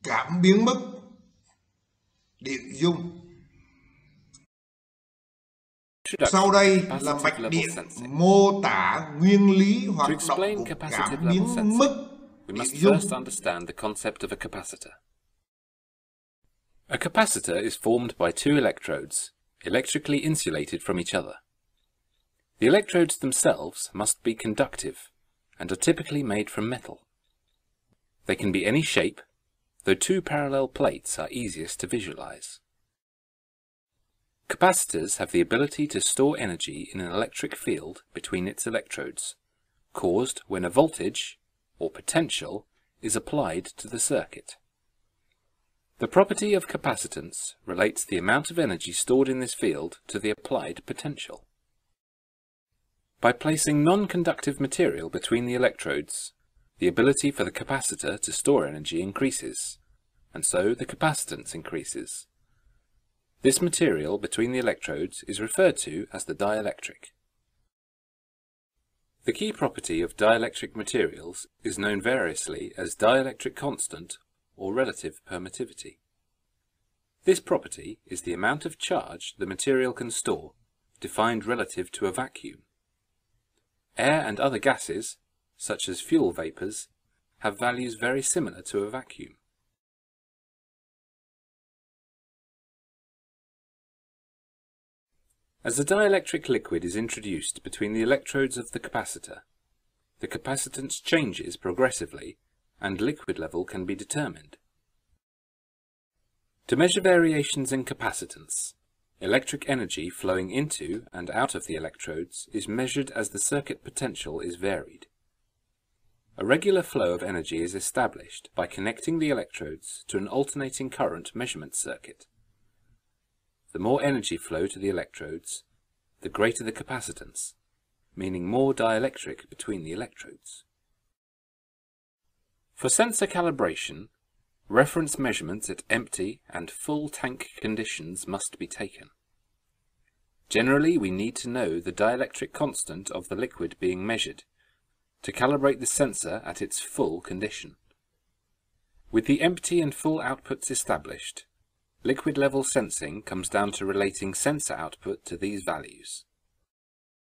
cảm biến mức, điện dung. Sau đây là mạch điện mô tả nguyên lý hoạt động của cảm biến mức, we điện must dung. first understand the concept of a capacitor. A capacitor is formed by two electrodes, electrically insulated from each other. The electrodes themselves must be conductive and are typically made from metal. They can be any shape, though two parallel plates are easiest to visualize. Capacitors have the ability to store energy in an electric field between its electrodes, caused when a voltage, or potential, is applied to the circuit. The property of capacitance relates the amount of energy stored in this field to the applied potential. By placing non-conductive material between the electrodes, the ability for the capacitor to store energy increases, and so the capacitance increases. This material between the electrodes is referred to as the dielectric. The key property of dielectric materials is known variously as dielectric constant or relative permittivity. This property is the amount of charge the material can store, defined relative to a vacuum. Air and other gases, such as fuel vapors, have values very similar to a vacuum. As a dielectric liquid is introduced between the electrodes of the capacitor, the capacitance changes progressively and liquid level can be determined. To measure variations in capacitance, electric energy flowing into and out of the electrodes is measured as the circuit potential is varied. A regular flow of energy is established by connecting the electrodes to an alternating current measurement circuit. The more energy flow to the electrodes, the greater the capacitance, meaning more dielectric between the electrodes. For sensor calibration, reference measurements at empty and full tank conditions must be taken. Generally, we need to know the dielectric constant of the liquid being measured to calibrate the sensor at its full condition. With the empty and full outputs established, liquid level sensing comes down to relating sensor output to these values.